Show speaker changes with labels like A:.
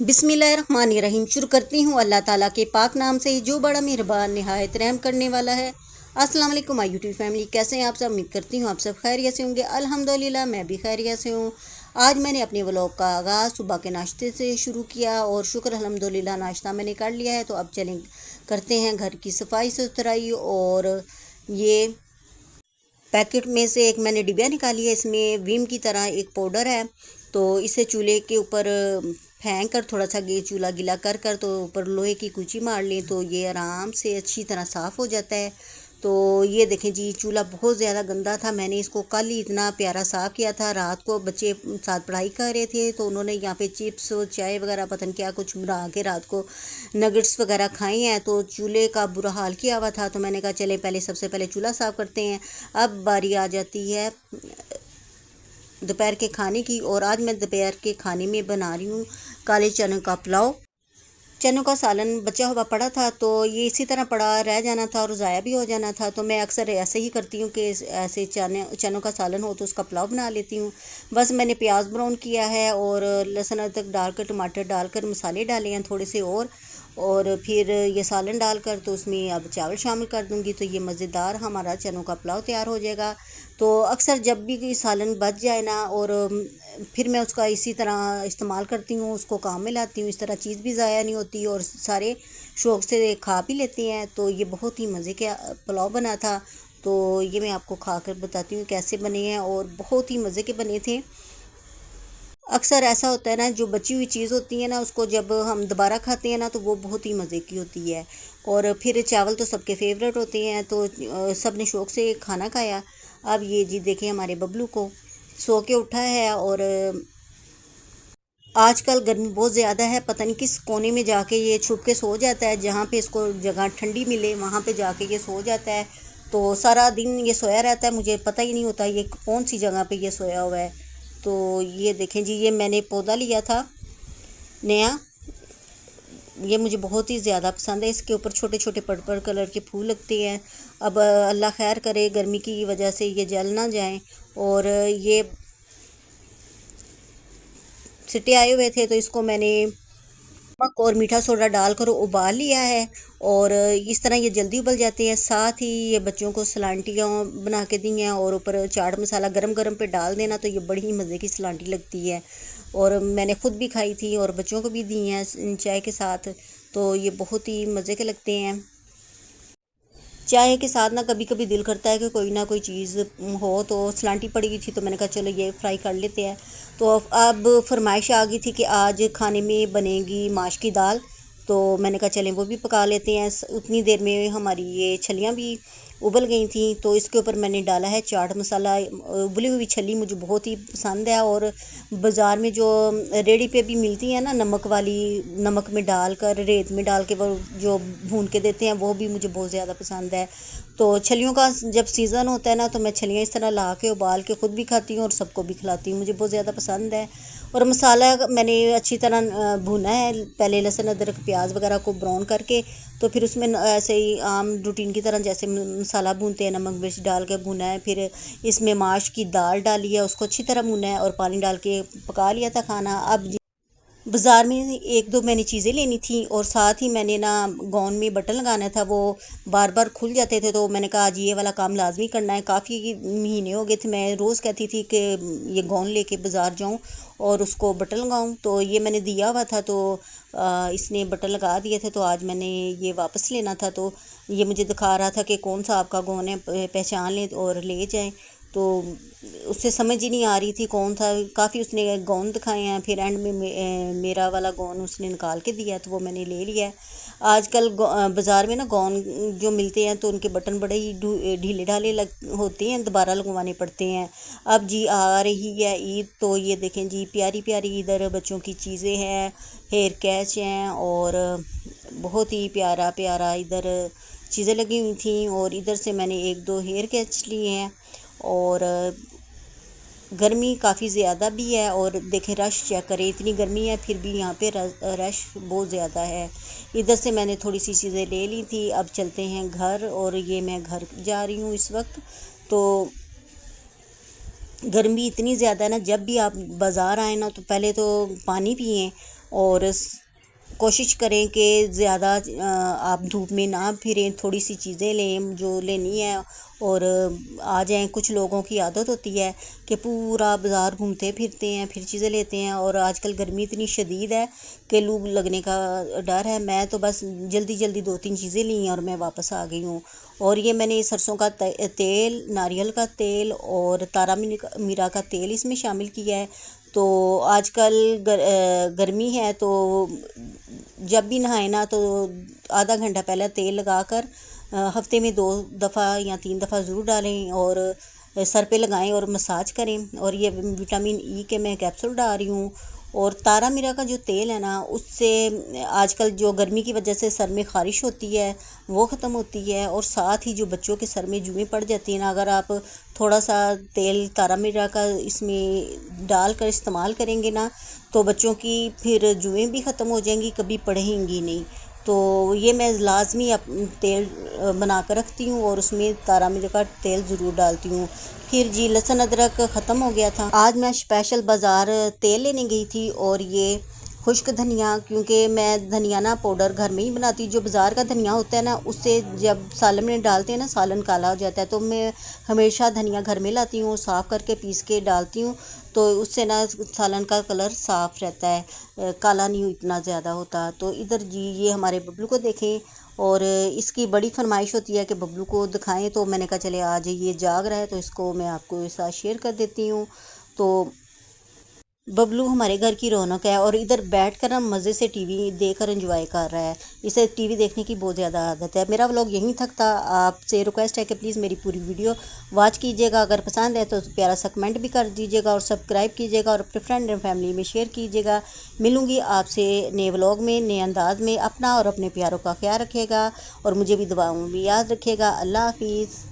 A: बिस्मिल्लाहिर्रहमानिर्रहीम। शुरू करती हूँ अल्लाह ताला के पाक नाम से जो बड़ा मेहरबान नहायत रहम करने वाला है। अस्सलाम वालेकुम माय यूट्यूब फैमिली, कैसे हैं आप सब? उम्मीद करती हूँ आप सब खैरियत से होंगे। अल्हम्दुलिल्लाह मैं भी खैरियत से हूँ। आज मैंने अपने व्लॉग का आगाज़ सुबह के नाश्ते से शुरू किया और शुक्र अल्हम्दुलिल्लाह नाश्ता मैंने कर लिया है। तो अब चलें करते हैं घर की सफाई सुथराई। और ये पैकेट में से एक मैंने डिबिया निकाली है, इसमें विम की तरह एक पाउडर है। तो इसे चूल्हे के ऊपर फेंक कर थोड़ा सा चूल्हा गीला कर कर तो ऊपर लोहे की कुची मार लें तो ये आराम से अच्छी तरह साफ़ हो जाता है। तो ये देखें जी, चूल्हा बहुत ज़्यादा गंदा था। मैंने इसको कल ही इतना प्यारा साफ़ किया था। रात को बच्चे साथ पढ़ाई कर रहे थे तो उन्होंने यहाँ पे चिप्स और चाय वगैरह पता नहीं क्या कुछ बना के रात को नगेट्स वगैरह खाए हैं। तो चूल्हे का बुरा हाल किया हुआ था। तो मैंने कहा चले पहले सबसे पहले चूल्हा साफ़ करते हैं। अब बारी आ जाती है दोपहर के खाने की। और आज मैं दोपहर के खाने में बना रही हूँ काले चने का पुलाव। चनों का सालन बचा हुआ पड़ा था तो ये इसी तरह पड़ा रह जाना था और ज़ाया भी हो जाना था। तो मैं अक्सर ऐसे ही करती हूँ कि ऐसे चनों का सालन हो तो उसका पुलाव बना लेती हूँ। बस मैंने प्याज ब्राउन किया है और लहसुन अदरक डालकर टमाटर डालकर मसाले डाले हैं थोड़े से। और फिर ये सालन डालकर तो उसमें अब चावल शामिल कर दूँगी तो ये मज़ेदार हमारा चनों का पुलाव तैयार हो जाएगा। तो अक्सर जब भी सालन बच जाए ना और फिर मैं उसका इसी तरह इस्तेमाल करती हूँ, उसको काम में लाती हूँ। इस तरह चीज़ भी ज़ाया नहीं होती और सारे शौक़ से खा भी लेते हैं। तो ये बहुत ही मज़े का पुलाव बना था। तो ये मैं आपको खा कर बताती हूँ कैसे बने हैं और बहुत ही मज़े के बने थे। अक्सर ऐसा होता है ना, जो बची हुई चीज़ होती है ना उसको जब हम दोबारा खाते हैं ना तो वो बहुत ही मज़े की होती है। और फिर चावल तो सबके फेवरेट होते हैं तो सब ने शौक़ से खाना खाया। अब ये जी देखें हमारे बबलू को सो के उठा है। और आजकल गर्मी बहुत ज़्यादा है, पता नहीं किस कोने में जाके ये छुप के सो जाता है। जहाँ पे इसको जगह ठंडी मिले वहाँ पे जाके ये सो जाता है। तो सारा दिन ये सोया रहता है, मुझे पता ही नहीं होता ये कौन सी जगह पे ये सोया हुआ है। तो ये देखें जी, ये मैंने पौधा लिया था नया, ये मुझे बहुत ही ज़्यादा पसंद है। इसके ऊपर छोटे छोटे पर्पल कलर के फूल लगते हैं। अब अल्लाह खैर करे गर्मी की वजह से ये जल ना जाएं। और ये सिट्टे आए हुए थे तो इसको मैंने नमक और मीठा सोडा डालकर उबाल लिया है। और इस तरह ये जल्दी उबल जाते हैं। साथ ही ये बच्चों को सलांटियाँ बना के दी हैं और ऊपर चाट मसाला गरम गरम पे डाल देना तो ये बड़ी ही मज़े की सलांटी लगती है। और मैंने ख़ुद भी खाई थी और बच्चों को भी दी हैं चाय के साथ। तो ये बहुत ही मज़े के लगते हैं। चाय के साथ ना कभी कभी दिल करता है कि कोई ना कोई चीज़ हो। तो सलांटी पड़ी हुई थी तो मैंने कहा चलो ये फ्राई कर लेते हैं। तो अब फरमाइश आ गई थी कि आज खाने में बनेगी माश की दाल। तो मैंने कहा चलें वो भी पका लेते हैं। उतनी देर में हमारी ये छलियाँ भी उबल गई थी। तो इसके ऊपर मैंने डाला है चाट मसाला। उबली हुई छली मुझे बहुत ही पसंद है। और बाज़ार में जो रेडी पे भी मिलती है ना नमक वाली, नमक में डाल कर रेत में डाल के वो जो भून के देते हैं वो भी मुझे बहुत ज़्यादा पसंद है। तो छलियों का जब सीज़न होता है ना तो मैं छलियाँ इस तरह ला के उबाल के ख़ुद भी खाती हूँ और सबको भी खिलाती हूँ, मुझे बहुत ज़्यादा पसंद है। और मसाला मैंने अच्छी तरह भुना है, पहले लहसुन अदरक प्याज वगैरह को ब्राउन करके। तो फिर उसमें ऐसे ही आम रूटीन की तरह जैसे मसाला भूनते हैं नमक मिर्च डाल के भुना है। फिर इसमें माश की दाल डाली है, उसको अच्छी तरह भुना है और पानी डाल के पका लिया था खाना। अब बाज़ार में एक दो मैंने चीज़ें लेनी थी और साथ ही मैंने ना गाउन में बटन लगाना था, वो बार बार खुल जाते थे। तो मैंने कहा आज ये वाला काम लाजमी करना है। काफ़ी महीने हो गए थे मैं रोज़ कहती थी कि ये गाउन लेके बाज़ार जाऊं और उसको बटन लगाऊं। तो ये मैंने दिया हुआ था तो इसने बटन लगा दिए थे। तो आज मैंने ये वापस लेना था तो ये मुझे दिखा रहा था कि कौन सा आपका गाउन है, पहचान लें और ले जाएं। तो उससे समझ ही नहीं आ रही थी कौन था। काफ़ी उसने गाउन दिखाए हैं, फिर एंड में मेरा वाला गाउन उसने निकाल के दिया तो वो मैंने ले लिया है। आजकल बाज़ार में ना गाउन जो मिलते हैं तो उनके बटन बड़े ही ढीले ढाले होते हैं, दोबारा लगवाने पड़ते हैं। अब जी आ रही है ईद तो ये देखें जी प्यारी प्यारी इधर बच्चों की चीज़ें हैं, हेयर कैच हैं और बहुत ही प्यारा प्यारा इधर चीज़ें लगी हुई थी। और इधर से मैंने एक दो हेयर कैच लिए हैं। और गर्मी काफ़ी ज़्यादा भी है और देखें रश चेक करें, इतनी गर्मी है फिर भी यहाँ पे रश बहुत ज़्यादा है। इधर से मैंने थोड़ी सी चीज़ें ले ली थी। अब चलते हैं घर और ये मैं घर जा रही हूँ इस वक्त। तो गर्मी इतनी ज़्यादा है ना, जब भी आप बाज़ार आए ना तो पहले तो पानी पिएं और कोशिश करें कि ज़्यादा आप धूप में ना फिरें, थोड़ी सी चीज़ें लें जो लेनी है और आ जाएं। कुछ लोगों की आदत होती है कि पूरा बाज़ार घूमते फिरते हैं, फिर चीज़ें लेते हैं, और आजकल गर्मी इतनी शदीद है कि लू लगने का डर है। मैं तो बस जल्दी जल्दी 2-3 चीज़ें ली और मैं वापस आ गई हूँ। और ये मैंने सरसों का तेल, नारियल का तेल और तारा मीरा का तेल इसमें शामिल किया है। तो आजकल गर्मी है तो जब भी नहाए ना तो आधा घंटा पहले तेल लगाकर हफ्ते में 2 दफ़ा या 3 दफ़ा ज़रूर डालें और सर पे लगाएं और मसाज करें। और ये विटामिन ई के मैं कैप्सूल डाल रही हूँ। और तारा मीरा का जो तेल है ना, उससे आजकल जो गर्मी की वजह से सर में ख़ारिश होती है वो ख़त्म होती है। और साथ ही जो बच्चों के सर में जुएँ पड़ जाती हैं ना, अगर आप थोड़ा सा तेल तारा मीरा का इसमें डाल कर इस्तेमाल करेंगे ना तो बच्चों की फिर जुएँ भी ख़त्म हो जाएंगी, कभी पड़ेंगी नहीं। तो ये मैं लाजमी तेल बना कर रखती हूँ और उसमें तारा मीरा का तेल ज़रूर डालती हूँ। फिर जी लहसुन अदरक ख़त्म हो गया था, आज मैं स्पेशल बाज़ार तेल लेने गई थी। और ये खुश्क धनिया, क्योंकि मैं धनिया ना पाउडर घर में ही बनाती हूँ। जो बाज़ार का धनिया होता है ना, उससे जब सालन में डालते हैं ना सालन काला हो जाता है। तो मैं हमेशा धनिया घर में लाती हूँ, साफ़ करके पीस के डालती हूँ, तो उससे ना सालन का कलर साफ़ रहता है, काला नहीं इतना ज़्यादा होता। तो इधर जी ये हमारे बबलू को देखें, और इसकी बड़ी फरमाइश होती है कि बबलू को दिखाएं। तो मैंने कहा चले आज ये जाग रहा है तो इसको मैं आपको साथ शेयर कर देती हूँ। तो बबलू हमारे घर की रौनक है और इधर बैठ कर हम मज़े से टीवी देखकर एंजॉय कर रहा है। इसे टीवी देखने की बहुत ज़्यादा आदत है। मेरा व्लॉग यहीं तक था। आपसे रिक्वेस्ट है कि प्लीज़ मेरी पूरी वीडियो वॉच कीजिएगा। अगर पसंद है तो प्यारा सा कमेंट भी कर दीजिएगा और सब्सक्राइब कीजिएगा और अपने फ्रेंड एंड फैमिली में शेयर कीजिएगा। मिलूँगी आपसे नए व्लॉग में, नए अंदाज में। अपना और अपने प्यारों का ख्याल रखिएगा और मुझे भी दुआओं में याद रखिएगा। अल्लाह हाफिज़।